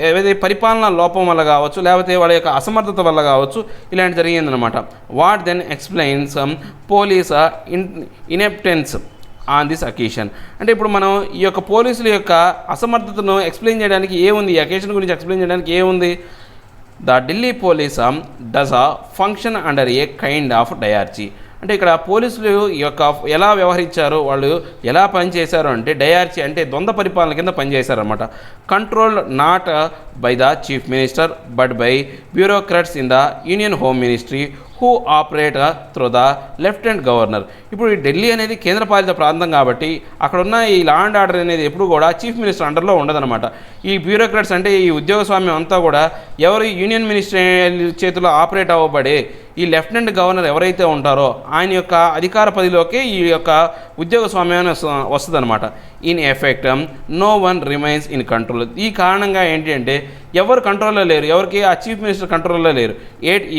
ఏదైతే పరిపాలన లోపం వల్ల కావచ్చు, లేకపోతే వాళ్ళ యొక్క అసమర్థత వల్ల కావచ్చు ఇలాంటి జరిగిందనమాట. What then explains police ineptness on this occasion. అంటే ఇప్పుడు మనం ఈ యొక్క పోలీసుల యొక్క అసమర్థతను ఎక్స్ప్లెయిన్ చేయడానికి ఏముంది, ఈ అకేషన్ గురించి ఎక్స్ప్లెయిన్ చేయడానికి ఏముంది? The Delhi police does a function under a kind of diarchy. అంటే ఇక్కడ పోలీసులు ఈ యొక్క ఎలా వ్యవహరించారు, వాళ్ళు ఎలా పనిచేశారు అంటే డయార్చీ అంటే ద్వంద్వ పరిపాలన కింద పనిచేశారన్నమాట. Controlled not by the chief minister but by bureaucrats in the union home ministry who operate through the lieutenant governor. ఇప్పుడు ఈ ఢిల్లీ అనేది కేంద్రపాలిత ప్రాంతం కాబట్టి అక్కడున్న ఈ లా అండ్ ఆర్డర్ అనేది ఎప్పుడు కూడా చీఫ్ మినిస్టర్ అండర్లో ఉండదన్నమాట. ఈ బ్యూరోక్రాట్స్ అంటే ఈ ఉద్యోగస్వామ్యం అంతా కూడా ఎవరు యూనియన్ మినిస్టర్ చేతిలో ఆపరేట్ అవ్వబడే ఈ లెఫ్టినెంట్ గవర్నర్ ఎవరైతే ఉంటారో ఆయన యొక్క అధికార పరిధిలోకి ఈ యొక్క ఉద్యోగస్వామ్యాన్ని వస్తుందన్నమాట. In effect no one remains in control. ఈ కారణంగా ఏంటి అంటే ఎవరు కంట్రోల్లో లేరు, ఎవరికి ఆ చీఫ్ మినిస్టర్ కంట్రోల్లో లేరు.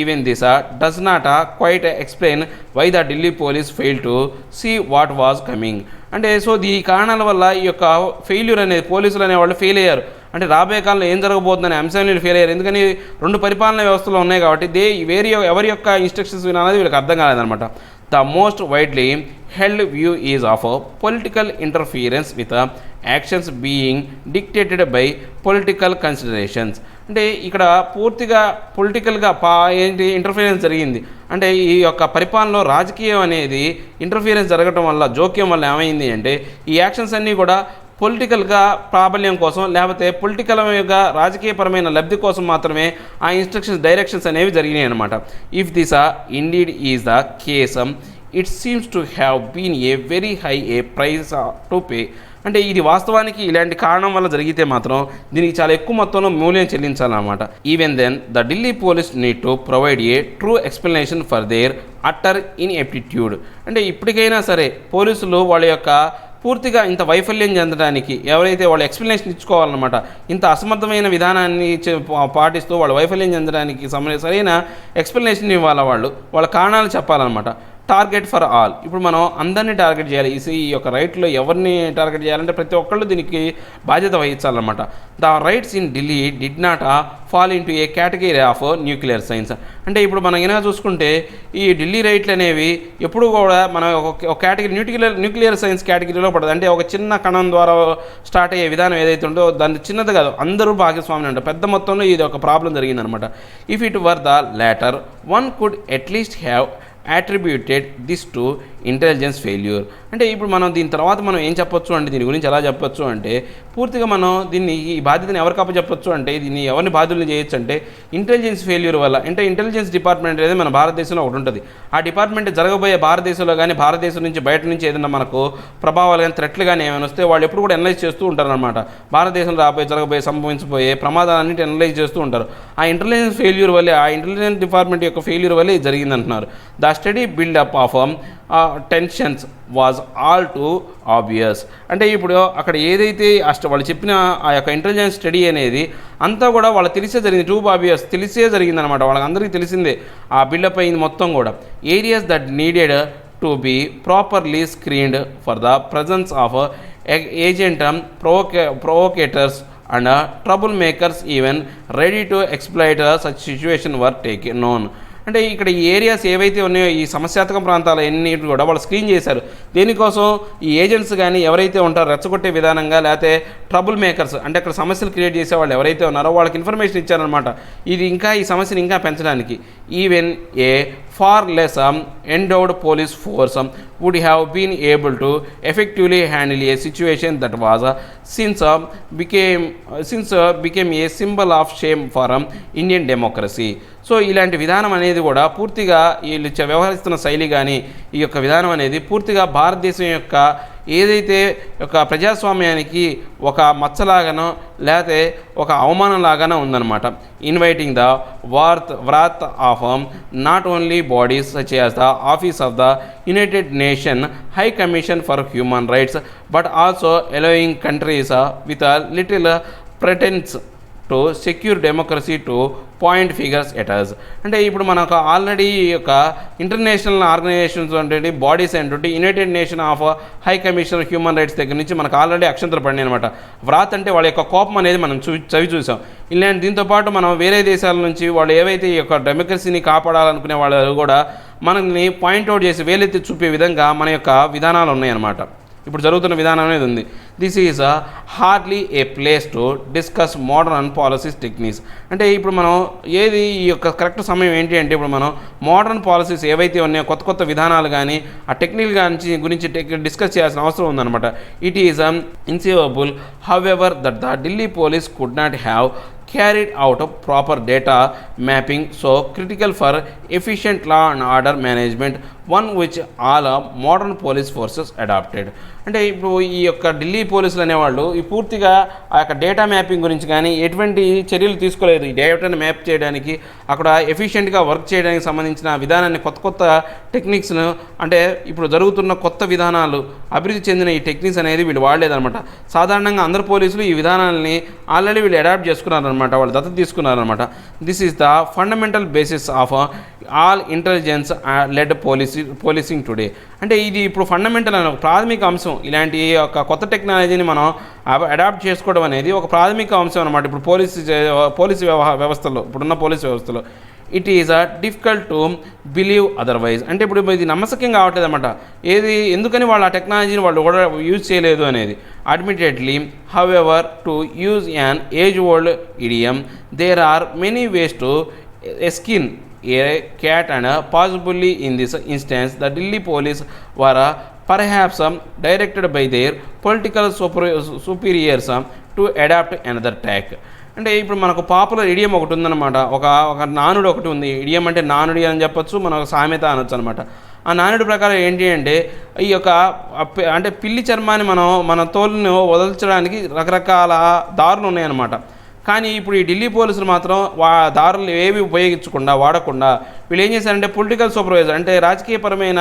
Even this does not quite explain why the Delhi police fail to see what was coming. అంటే సో ఈ కారణాల వల్ల ఈ యొక్క ఫెయిల్యూర్ అనేది పోలీసులు అనేవాళ్ళు ఫెయిల్ అయ్యారు. అంటే రాబోయే కాలంలో ఏం జరగబోతుందనే అంశాన్ని ఫెయిల్ అయ్యారు. ఎందుకని రెండు పరిపాలనా వ్యవస్థలు ఉన్నాయి కాబట్టి ఎవరి యొక్క ఇన్స్ట్రక్షన్స్ వినాలనేది వీళ్ళకి అర్థం కాలేదన్నమాట. The most widely held view is of political interference with actions being dictated by political considerations. అంటే ఇక్కడ పూర్తిగా పొలిటికల్గా ఏంటి ఇంటర్ఫియరెన్స్ జరిగింది. అంటే ఈ యొక్క పరిపాలనలో రాజకీయం అనేది ఇంటర్ఫియరెన్స్ జరగడం వల్ల, జోక్యం వల్ల ఏమైంది అంటే ఈ యాక్షన్స్ అన్నీ కూడా పొలిటికల్గా ప్రాబల్యం కోసం, లేకపోతే పొలిటికల్గా రాజకీయపరమైన లబ్ధి కోసం మాత్రమే ఆ ఇన్స్ట్రక్షన్స్ డైరెక్షన్స్ అనేవి జరిగినాయి అనమాట. If this indeed is the case it seems to have been a very high a price to pay. అంటే ఇది వాస్తవానికి ఇలాంటి కారణం వల్ల జరిగితే మాత్రం దీనికి చాలా ఎక్కువ మొత్తంలో మూల్యం చెల్లించాలన్నమాట. Even then the Delhi police need to provide a true explanation for their utter inaptitude. అంటే ఇప్పటికైనా సరే పోలీసులు వాళ్ళ యొక్క పూర్తిగా ఇంత వైఫల్యం చెందడానికి ఎవరైతే వాళ్ళు ఎక్స్ప్లెనేషన్ ఇచ్చుకోవాలన్నమాట, ఇంత అసమర్థమైన విధానాన్ని పాటిస్తూ వాళ్ళు వైఫల్యం చెందడానికి సరైన ఎక్స్ప్లెనేషన్ ఇవ్వాలి, వాళ్ళ కారణాలు చెప్పాలన్నమాట. Target for all. ఇప్పుడు మనం అందరినీ టార్గెట్ చేయాలి. ఈ యొక్క రైట్లో ఎవరిని టార్గెట్ చేయాలంటే ప్రతి ఒక్కళ్ళు దీనికి బాధ్యత వహించాలన్నమాట. The riots in Delhi did not fall into a category of nuclear science. అంటే ఇప్పుడు మనం ఏమైనా చూసుకుంటే ఈ ఢిల్లీ రైట్లు అనేవి ఎప్పుడు కూడా మనం ఒక కేటగిరీ న్యూక్లియర్ సైన్స్ కేటగిరీలో పడదు. అంటే ఒక చిన్న కణం ద్వారా స్టార్ట్ అయ్యే విధానం ఏదైతే ఉందో దాన్ని చిన్నది కాదు, అందరూ భాగస్వామ్యం అంటారు. పెద్ద మొత్తంలో ఇది ఒక ప్రాబ్లం జరిగిందనమాట. If it were the later one could at least have attributed this to intelligence failure. అంటే ఇప్పుడు మనం దీని తర్వాత మనం ఏం చెప్పొచ్చు అంటే దీని గురించి ఎలా చెప్పొచ్చు అంటే పూర్తిగా మనం దీన్ని ఈ బాధ్యతను ఎవరికి అప్పచెప్పొచ్చు అంటే దీన్ని ఎవరిని బాధ్యులను చేయొచ్చు అంటే ఇంటెలిజెన్స్ ఫెయిల్యూర్ వల్ల. అంటే ఇంటెలిజెన్స్ డిపార్ట్మెంట్ అనేది మన భారతదేశంలో ఒకటి ఉంటుంది. ఆ డిపార్ట్మెంట్ జరగబోయే భారతదేశంలో కానీ భారతదేశం నుంచి బయట నుంచి ఏదైనా మనకు ప్రభావాలు కానీ థ్రెట్లు కానీ ఏమైనా వస్తే వాళ్ళు ఎప్పుడు కూడా అనలైజ్ చేస్తూ ఉంటారనమాట. భారతదేశంలో జరగబోయే సంభవించబోయే ప్రమాదాలన్నింటి అనలైజ్ చేస్తూ ఉంటారు. ఆ ఇంటెలిజెన్స్ ఫెయిల్యూర్ వల్లే, ఆ ఇంటెలిజెన్స్ డిపార్ట్మెంట్ యొక్క ఫెయిల్యూర్ వల్లే జరిగిందంటున్నారు. The steady buildup of tensions was all too obvious. అంటే ఇప్పుడు అక్కడ ఏదైతే వాళ్ళు చెప్పిన ఆ యొక్క ఇంటెలిజెన్స్ స్టడీ అనేది అంతా కూడా వాళ్ళకి తెలిసే జరిగింది, టూ ఆబ్వియస్ తెలిసే జరిగిందనమాట, వాళ్ళకి అందరికీ తెలిసిందే ఆ బిల్డప్ అయింది మొత్తం కూడా. Areas that needed to be properly screened for the presence of agent provocateurs and trouble makers even ready to exploit such situation were taken known. అంటే ఇక్కడ ఈ ఏరియాస్ ఏవైతే ఉన్నాయో ఈ సమస్యాత్మక ప్రాంతాలు ఎన్ని కూడా వాళ్ళు స్క్రీన్ చేశారు. దేనికోసం? ఈ ఏజెంట్స్ కానీ ఎవరైతే ఉంటారో రెచ్చగొట్టే విధానంగా, లేకపోతే ట్రబుల్ మేకర్స్ అంటే అక్కడ సమస్యలు క్రియేట్ చేసే వాళ్ళు ఎవరైతే ఉన్నారో వాళ్ళకి ఇన్ఫర్మేషన్ ఇచ్చారనమాట. ఇది ఇంకా ఈ సమస్యను ఇంకా పెంచడానికి. Even a far less endowed police force would have been able to effectively handle a situation that was became a symbol of shame for Indian democracy. So ఇలాంటి విధానం అనేది కూడా పూర్తిగా వీళ్ళు వ్యవహరిస్తున్న శైలి కానీ ఈ యొక్క విధానం అనేది పూర్తిగా భారతదేశం యొక్క ఏదైతే ఒక ప్రజాస్వామ్యానికి ఒక మచ్చలాగానో లేకపోతే ఒక అవమానంలాగానో ఉందన్నమాట. Inviting the wrath of not only bodies such as the Office of the United Nations High Commission for Human Rights, but also allowing countries with a little pretense to secure democracy to point fingers at us. అంటే ఇప్పుడు మనకు ఆల్రెడీ ఈ యొక్క ఇంటర్నేషనల్ ఆర్గనైజేషన్స్ అంటే బాడీస్ ఏంటంటే United Nation of high commission human rights దగ్గర నుంచి మనకు ఆల్రెడీ అక్షంతలు పడినాయి అనమాట. వ్రాత్ అంటే వాళ్ళ యొక్క కోపం అనేది మనం చవి చూసాం. ఇలాంటి దీంతోపాటు మనం వేరే దేశాల నుంచి వాళ్ళు ఏవైతే ఈ యొక్క డెమోక్రసీని కాపాడాలనుకునే వాళ్ళు కూడా మనల్ని పాయింట్అవుట్ చేసి వేలెత్తి చూపే విధంగా మన యొక్క విధానాలు ఉన్నాయన్నమాట. ఇప్పుడు జరుగుతున్న విధానం అనేది ఉంది. This is hardly A place to discuss modern policies techniques. అంటే ఇప్పుడు మనం ఏది ఈ యొక్క కరెక్ట్ సమయం ఏంటి అంటే ఇప్పుడు మనం మోడర్న్ పాలసీస్ ఏవైతే ఉన్నాయో కొత్త కొత్త విధానాలు కానీ ఆ టెక్నిక్ గురించి డిస్కస్ చేయాల్సిన అవసరం ఉందన్నమాట. It is inconceivable however that the Delhi police could not have carried out a proper data mapping so critical for efficient law and order management, one which all modern police forces adopted. అంటే ఇప్పుడు ఈ యొక్క ఢిల్లీ పోలీసులు అనేవాళ్ళు ఈ పూర్తిగా ఆ యొక్క డేటా మ్యాపింగ్ గురించి కానీ ఎటువంటి చర్యలు తీసుకోలేదు. ఈ డేటాను మ్యాప్ చేయడానికి అక్కడ ఎఫిషియెంట్గా వర్క్ చేయడానికి సంబంధించిన విధానాన్ని కొత్త కొత్త టెక్నిక్స్ను అంటే ఇప్పుడు జరుగుతున్న కొత్త విధానాలు అభివృద్ధి చెందిన ఈ టెక్నిక్స్ అనేది వీళ్ళు వాడలేదన్నమాట. సాధారణంగా అందరు పోలీసులు ఈ విధానాలని ఆల్రెడీ వీళ్ళు అడాప్ట్ చేసుకున్నారనమాట, వాళ్ళు దత్తత తీసుకున్నారనమాట. This is the fundamental basis of all intelligence led policing today. అంటే ఇది ఇప్పుడు ఫండమెంటల్ అనే ఒక ప్రాథమిక అంశం. ఇలాంటి ఒక కొత్త టెక్నాలజీని మనం అడాప్ట్ చేసుకోవడం అనేది ఒక ప్రాథమిక అంశం అనమాట. ఇప్పుడు పోలీసు వ్యవస్థలో ఇప్పుడున్న పోలీసు వ్యవస్థలో it is difficult to believe otherwise. అంటే ఇప్పుడు ఇది నమ్మశక్యం కావట్లేదు అనమాట. ఎందుకని వాళ్ళు ఆ టెక్నాలజీని వాళ్ళు కూడా యూజ్ చేయలేదు అనేది. Admittedly however to use an age old idiom there are many ways to skin a cat and possibly in this instance the Delhi police were perhaps directed by their political superiors to adopt another tack. అంటే ఇప్పుడు మనకు పాపులర్ ఇడియం ఒకటి ఉందన్నమాట. ఒక నానుడు ఒకటి ఉంది. ఇడియం అంటే నానుడి అని చెప్పొచ్చు, మనకు సామెత అనొచ్చు అనమాట. ఆ నానుడి ప్రకారం ఏంటి అంటే ఈ యొక్క అంటే పిల్లి చర్మాన్ని మన తోలును వదల్చడానికి రకరకాల దారులు ఉన్నాయన్నమాట. కానీ ఇప్పుడు ఈ ఢిల్లీ పోలీసులు మాత్రం దారులు ఏవి ఉపయోగించకుండా వాడకుండా వీళ్ళు ఏం చేశారంటే పొలిటికల్ సూపర్వైజర్ అంటే రాజకీయపరమైన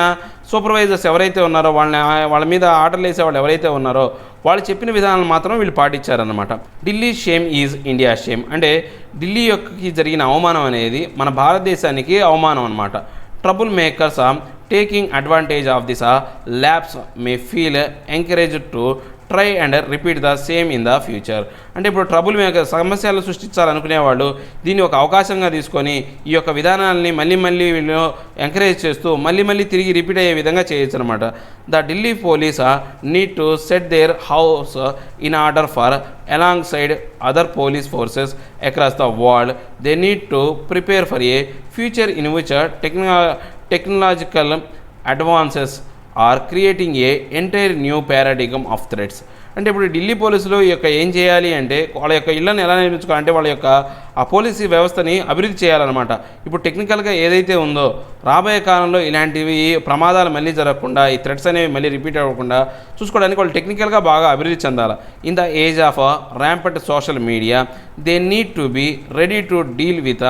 సూపర్వైజర్స్ ఎవరైతే ఉన్నారో వాళ్ళ మీద ఆర్డర్లు వేసే వాళ్ళు ఎవరైతే ఉన్నారో వాళ్ళు చెప్పిన విధానాలు మాత్రం వీళ్ళు పాటించారన్నమాట. Delhi shame is India shame. అంటే ఢిల్లీ యొక్కకి జరిగిన అవమానం అనేది మన భారతదేశానికి అవమానం అన్నమాట. Trouble makers taking advantage of this labs may feel encouraged to try and repeat the same in the future. అంటే ఇప్పుడు ట్రబుల్ మేకర్ సమస్యలు సృష్టించాలనుకునేవాళ్ళు దీన్ని ఒక అవకాశంగా తీసుకొని ఈ యొక్క విధానాలని మళ్ళీ వీళ్ళు ఎంకరేజ్ చేస్తూ మళ్ళీ తిరిగి రిపీట్ అయ్యే విధంగా చేయొచ్చు అనమాట. The Delhi police need to set their house in order for alongside other police forces across the world. They need to prepare for a future in which technological advances are creating a entire new paradigm of threats. అంటే ఇప్పుడు ఢిల్లీ పోలీసులు ఈ యొక్క ఏం చేయాలి అంటే వాళ్ళ యొక్క ఇళ్లను ఎలా నిర్మించుకోవాలంటే వాళ్ళ యొక్క ఆ పోలీసు వ్యవస్థని అభివృద్ధి చేయాలన్నమాట. ఇప్పుడు టెక్నికల్గా ఏదైతే ఉందో రాబోయే కాలంలో ఇలాంటివి ప్రమాదాలు మళ్ళీ జరగకుండా ఈ థ్రెట్స్ అనేవి మళ్ళీ రిపీట్ అవ్వకుండా చూసుకోవడానికి వాళ్ళు టెక్నికల్గా బాగా అభివృద్ధి చెందాలి. In the age of rampant social media they need to be ready to deal with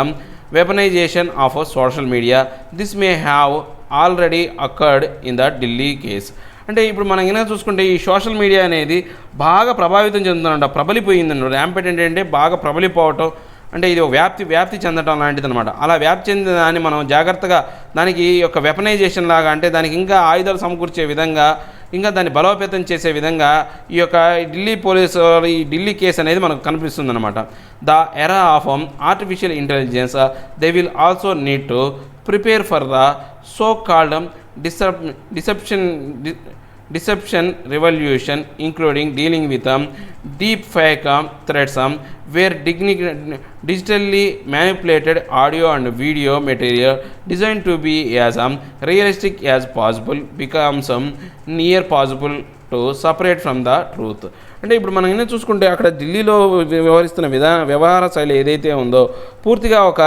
weaponization of social media. This may have already occurred in the Delhi case. అంటే ఇప్పుడు మనం ఏమైనా చూసుకుంటే ఈ సోషల్ మీడియా అనేది బాగా ప్రభావితం చెందుతుందంట, ప్రబలిపోయిందండి. ర్యాంపెట్ ఏంటంటే బాగా ప్రబలిపోవటం, అంటే ఇది ఒక వ్యాప్తి చెందటం లాంటిది అనమాట. అలా వ్యాప్తి చెందిన దాన్ని మనం జాగ్రత్తగా దానికి ఒక వెపనైజేషన్ లాగా, అంటే దానికి ఇంకా ఆయుధాలు సమకూర్చే విధంగా, ఇంకా దాన్ని బలోపేతం చేసే విధంగా ఈ యొక్క ఢిల్లీ పోలీసు ఈ ఢిల్లీ కేసు అనేది మనకు కనిపిస్తుంది అనమాట. The era of artificial intelligence they will also need to prepare for the so called deception revolution, including dealing with deep fake threats where digitally manipulated audio and video material designed to be as realistic as possible becomes near possible to separate from the truth. అంటే ఇప్పుడు మనం ఏమైనా చూసుకుంటే అక్కడ ఢిల్లీలో వ్యవహరిస్తున్న వ్యవహార శైలి ఏదైతే ఉందో పూర్తిగా ఒక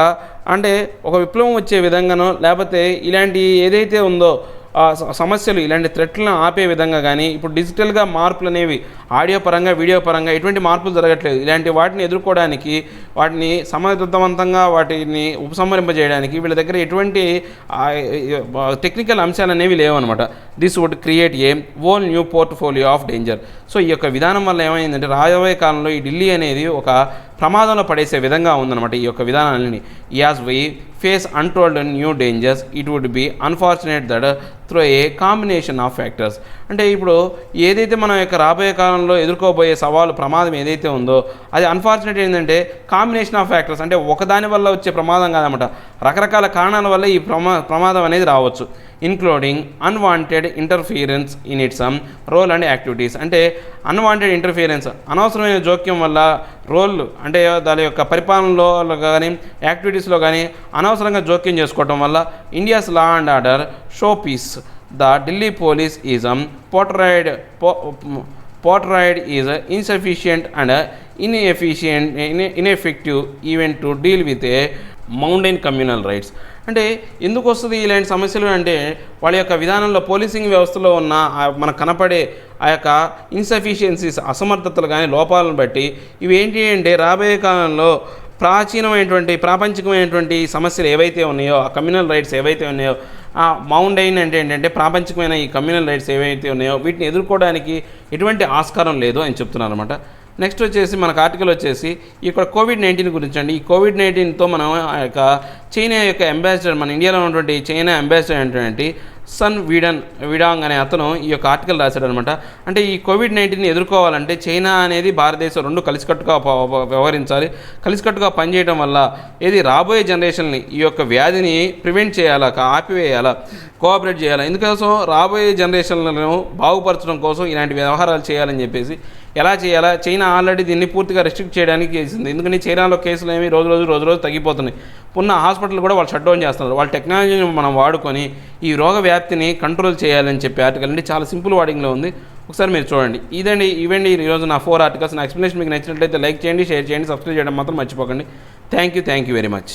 విప్లవం వచ్చే విధంగానో, లేకపోతే ఇలాంటి ఏదైతే ఉందో సమస్యలు, ఇలాంటి థ్రెట్లను ఆపే విధంగా కానీ, ఇప్పుడు డిజిటల్గా మార్పులు అనేవి ఆడియో పరంగా, వీడియో పరంగా ఎటువంటి మార్పులు జరగట్లేదు. ఇలాంటి వాటిని ఎదుర్కోవడానికి, వాటిని సమర్థవంతంగా వాటిని ఉపసంహరింపజేయడానికి వీళ్ళ దగ్గర ఎటువంటి టెక్నికల్ అంశాలు అనేవి లేవన్నమాట. This would create a whole new portfolio of danger. So ఈ యొక్క విధానం వల్ల ఏమైందంటే రాబోయే కాలంలో ఈ ఢిల్లీ అనేది ఒక ప్రమాదంలో పడేసే విధంగా ఉందన్నమాట ఈ యొక్క విధానాన్ని. As we face untold new dangers it would be unfortunate that through a combination of factors. అంటే ఇప్పుడు ఏదైతే మనం యొక్క రాబోయే కాలంలో ఎదుర్కోబోయే సవాలు, ప్రమాదం ఏదైతే ఉందో అది అన్ఫార్చునేట్ ఏంటంటే కాంబినేషన్ ఆఫ్ ఫ్యాక్టర్స్. అంటే ఒకదాని వల్ల వచ్చే ప్రమాదం కాదన్నమాట, రకరకాల కారణాల వల్ల ఈ ప్రమాదం అనేది రావచ్చు. Including unwanted interference in its role and activities. అంటే అన్వాంటెడ్ ఇంటర్ఫియరెన్స్, అనవసరమైన జోక్యం వల్ల రోల్, అంటే దాని యొక్క పరిపాలనలో కానీ యాక్టివిటీస్లో కానీ అనవసరంగా జోక్యం చేసుకోవటం వల్ల India's law and order showpiece. The Delhi police is portrayed is insufficient and ineffective even to deal with a mountain communal rights. అంటే ఎందుకు వస్తుంది ఇలాంటి సమస్యలు అంటే వాళ్ళ యొక్క విధానంలో, పోలీసింగ్ వ్యవస్థలో ఉన్న మనకు కనపడే ఆ యొక్క ఇన్సఫిషియన్సీస్, అసమర్థతలు కానీ లోపాలను బట్టి ఇవి ఏంటి అంటే రాబోయే కాలంలో ప్రాపంచికమైనటువంటి సమస్యలు ఏవైతే ఉన్నాయో, ఆ కమ్యూనల్ రైట్స్ ఏవైతే ఉన్నాయో, ఆ మౌంటైన్ అంటే ఏంటంటే ప్రాపంచికమైన ఈ కమ్యూనల్ రైట్స్ ఏవైతే ఉన్నాయో వీటిని ఎదుర్కోవడానికి ఎటువంటి ఆస్కారం లేదు అని చెప్తున్నారు అనమాట. నెక్స్ట్ వచ్చేసి మనకు ఆర్టికల్ వచ్చేసి ఇక్కడ కోవిడ్-19 గురించి అండి. ఈ కోవిడ్-19తో మనం ఆ యొక్క చైనా యొక్క అంబాసిడర్, మన ఇండియాలో ఉన్నటువంటి చైనా అంబాసిడర్ అయినటువంటి సన్ విడాంగ్ అనే అతను ఈ యొక్క ఆర్టికల్ రాశాడు అనమాట. అంటే ఈ కోవిడ్-19ని ఎదుర్కోవాలంటే చైనా అనేది భారతదేశం రెండు కలిసికట్టుగా వ్యవహరించాలి, కలిసికట్టుగా పనిచేయడం వల్ల రాబోయే జనరేషన్ని ఈ యొక్క వ్యాధిని ప్రివెంట్ చేయాలా, ఆపివేయాలా, కోఆపరేట్ చేయాలా. ఎందుకోసం రాబోయే జనరేషన్లను బాగుపరచడం కోసం ఇలాంటి వ్యవహారాలు చేయాలని చెప్పేసి ఎలా చేయాలా, చైనా ఆల్రెడీ దీన్ని పూర్తిగా రెస్ట్రిక్ట్ చేయడానికి చేసింది. ఎందుకంటే చైనాలో కేసులు ఏమి రోజు తగ్గిపోతున్నాయి. ఉన్న హాస్పిటల్ కూడా వాళ్ళు షట్ డౌన్ చేస్తున్నారు. వాళ్ళ టెక్నాలజీని మనం వాడుకొని ఈ రోగ వ్యాప్తిని కంట్రోల్ చేయాలని చెప్పి ఆర్టికల్ అండి. చాలా సింపుల్ వాడింగ్లో ఉంది, ఒకసారి మీరు చూడండి. ఇవండి ఈరోజు నా 4 ఆర్టికల్స్. నా ఎక్స్ప్లెనేషన్ మీకు నచ్చినట్లయితే లైక్ చేయండి, షేర్ చేయండి, సబ్స్క్రైబ్ చేయడం మాత్రం మర్చిపోకండి. Thank you very much.